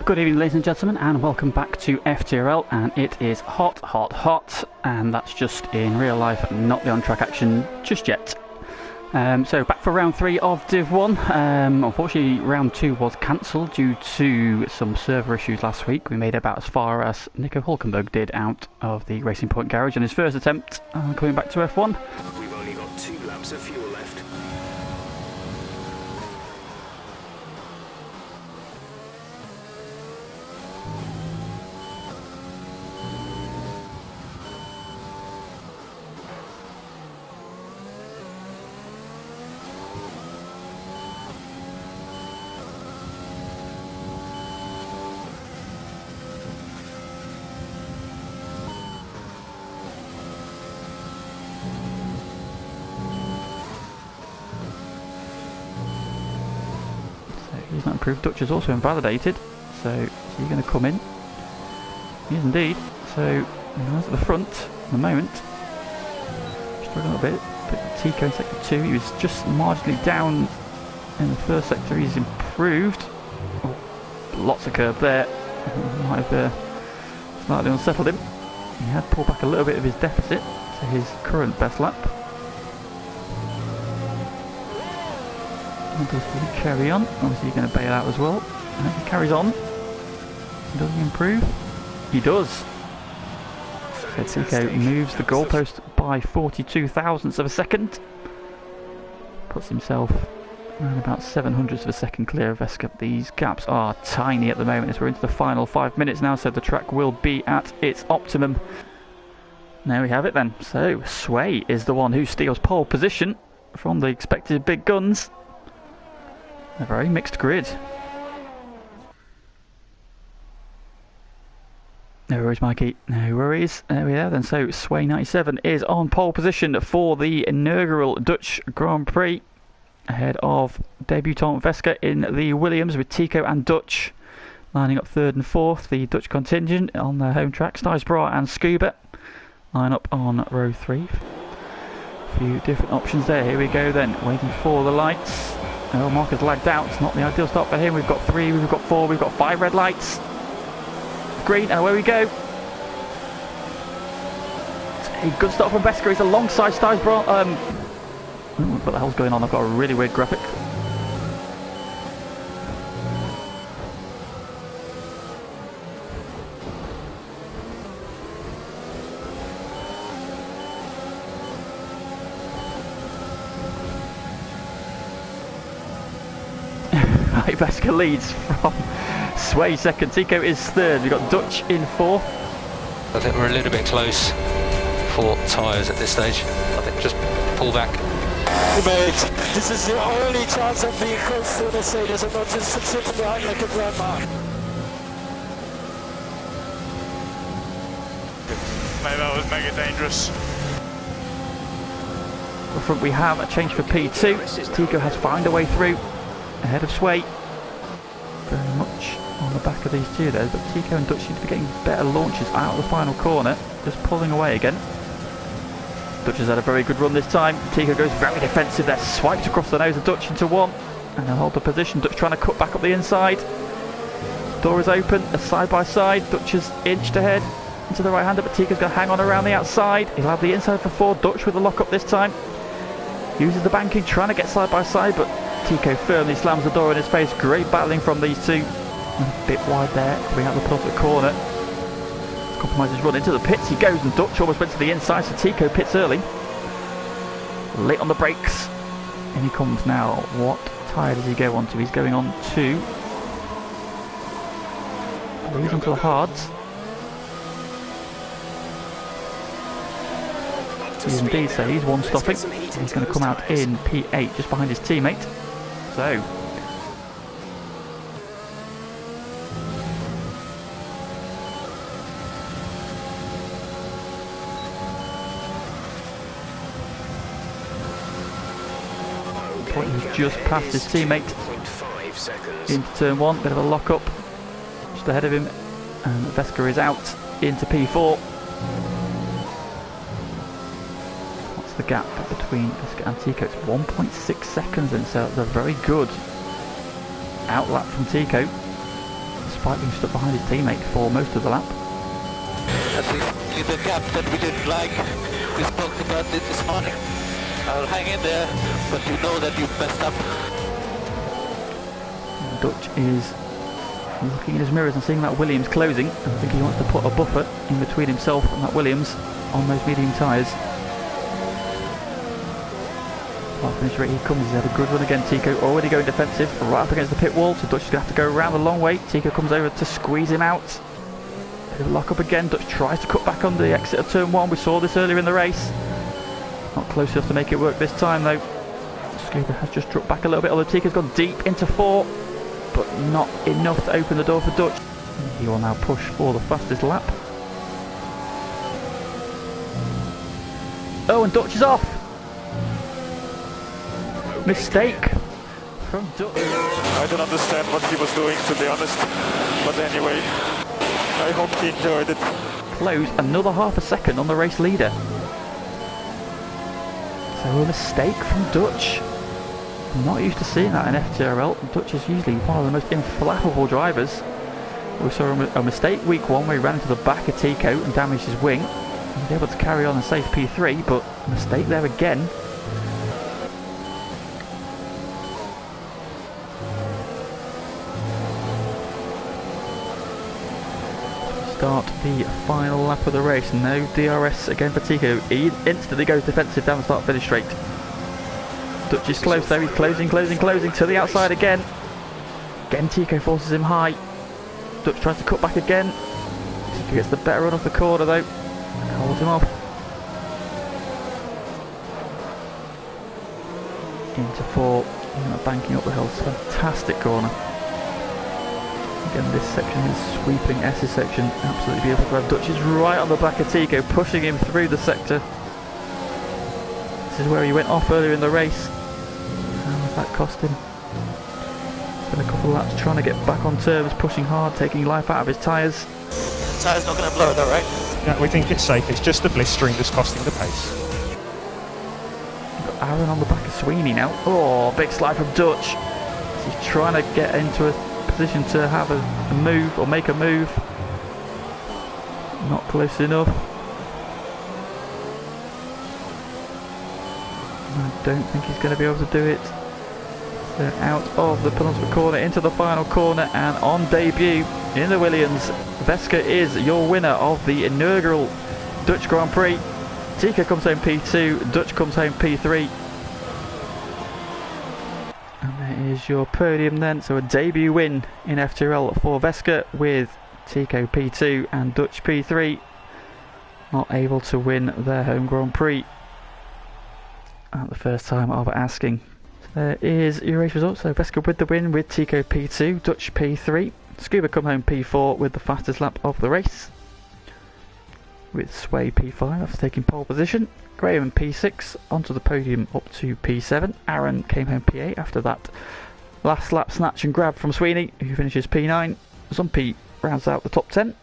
Good evening, ladies and gentlemen, and welcome back to FTRL. And it is hot, hot, hot, and that's just in real life, not the on-track action just yet. So back for round 3 of Div 1. Unfortunately, round 2 was cancelled due to some server issues last week. We made about as far as Nico Hulkenberg did out of the Racing Point garage in his first attempt coming back to F1. We've only got 2 laps of fuel left. He's not improved. Dutch is also invalidated, so he's going to come in. He is indeed. So he's at the front at the moment. Struggling a little bit. But Tico in sector 2, he was just marginally down in the first sector. He's improved. Oh, lots of curb there. Might have slightly unsettled him. He had pulled back a little bit of his deficit to his current best lap. Does he carry on? Obviously he's going to bail out as well. And if he carries on, does he improve? He does. So Tico moves the goalpost by 42 thousandths of a second. Puts himself around about 700ths of a second clear of Veska. These gaps are tiny at the moment as we're into the final 5 minutes now, so the track will be at its optimum. There we have it then. So Sway is the one who steals pole position from the expected big guns. A very mixed grid. No worries, Mikey. No worries. There we are then. So Sway 97 is on pole position for the inaugural Dutch Grand Prix, ahead of debutant Veska in the Williams, with Tico and Dutch lining up 3rd and 4th. The Dutch contingent on their home track, Stijsbra and Scuba line up on row 3. A few different options there. Here we go then, waiting for the lights. Oh, Mark has lagged out. It's not the ideal start for him. We've got 3, we've got 4, we've got 5 red lights. Green, and away we go. A good start from Veska. He's alongside Stijsbra. What the hell's going on? I've got a really weird graphic. Veska leads from Sway 2nd. Tico is 3rd. We've got Dutch in 4th. I think we're a little bit close for tyres at this stage. I think just pull back. Mate, this is the only chance of being close to a Mercedes and not just sitting behind like a grandma. Mate, that was mega dangerous. Up front we have a change for P2. Tico has found a way through ahead of Sway. Very much on the back of these two there, but Tico and Dutch seem to be getting better launches out of the final corner, just pulling away again. Dutch has had a very good run this time. Tico goes very defensive there, swipes across the nose of Dutch into 1, and they'll hold the position. Dutch trying to cut back up the inside. Door is open, a side by side. Dutch has inched ahead into the right hander, but Tico's going to hang on around the outside. He'll have the inside for 4. Dutch with the lock up this time. Uses the banking, trying to get side by side, but Tico firmly slams the door in his face. Great battling from these two. A bit wide there, coming out the penultimate corner. Compromises run into the pits. He goes, and Dutch almost went to the inside, so Tico pits early. Late on the brakes. In he comes now. What tyre does he go on to? He's going on to... He's onto the hards. He is indeed, so he's one stopping. He's going to come out in P8 just behind his teammate. So he's just passed his teammate into turn 1. Bit of a lock up just ahead of him, and Veska is out into P4. What's the gap between Veska and Tico? It's 1.6 seconds, and so it's a very good outlap from Tico. despite being stuck behind his teammate for most of the lap. At least the gap that we didn't like, we spoke about it this morning. I'll hang in there, but you know that you've messed up. Dutch is looking in his mirrors and seeing that Williams closing. I think he wants to put a buffer in between himself and that Williams on those medium tyres. Finish rate, he comes, he's had a good run again. Tico already going defensive, right up against the pit wall, so Dutch is going to have to go around the long way. Tico comes over to squeeze him out. Bit of a lock up again. Dutch tries to cut back on the exit of turn 1. We saw this earlier in the race. Not close enough to make it work this time though. Scuba has just dropped back a little bit, although Tico's gone deep into 4, but not enough to open the door for Dutch. He will now push for the fastest lap. Oh, and Dutch is off! Mistake from Dutch. I don't understand what he was doing, to be honest. But anyway, I hope he enjoyed it. Close another half a second on the race leader. So a mistake from Dutch. I'm not used to seeing that in FTRL. Dutch is usually one of the most inflammable drivers. We saw a mistake week 1 where he ran into the back of Tico and damaged his wing. He was able to carry on and save P3, but a mistake there again. Start the final lap of the race. No DRS again for Tico. He instantly goes defensive down the start finish straight. Dutch is close though, he's closing to the outside again. Again Tico forces him high. Dutch tries to cut back again. Tico gets the better run off the corner though. Holds him off. Into 4, banking up the hill. Fantastic corner. Again, this section is sweeping S's section, absolutely beautiful grab. Dutch is right on the back of Tico, pushing him through the sector. This is where he went off earlier in the race. How has that cost him? Spent a couple of laps trying to get back on terms, pushing hard, taking life out of his tyres. The tyre's not going to blow though, right? Yeah, we think it's safe. It's just the blistering that's costing the pace. We've got Aaron on the back of Sweeney now. Oh, big slide from Dutch. He's trying to get into a position to have a move or make a move. Not close enough. I don't think he's going to be able to do it. So out of the penultimate corner into the final corner, and on debut in the Williams, Veska is your winner of the inaugural Dutch Grand Prix. Tico comes home P2, Dutch comes home P3. Is your podium then, so a debut win in FTRL for Veska with Tico P2 and Dutch P3, not able to win their home Grand Prix at the first time of asking. So there is your race results. So Veska with the win with Tico P2, Dutch P3, Scuba come home P4 with the fastest lap of the race, with Sway P5 after taking pole position. Graham P6 onto the podium up to P7. Aaron came home P8 after that last lap snatch and grab from Sweeney, who finishes P9. Zumpy rounds out the top 10.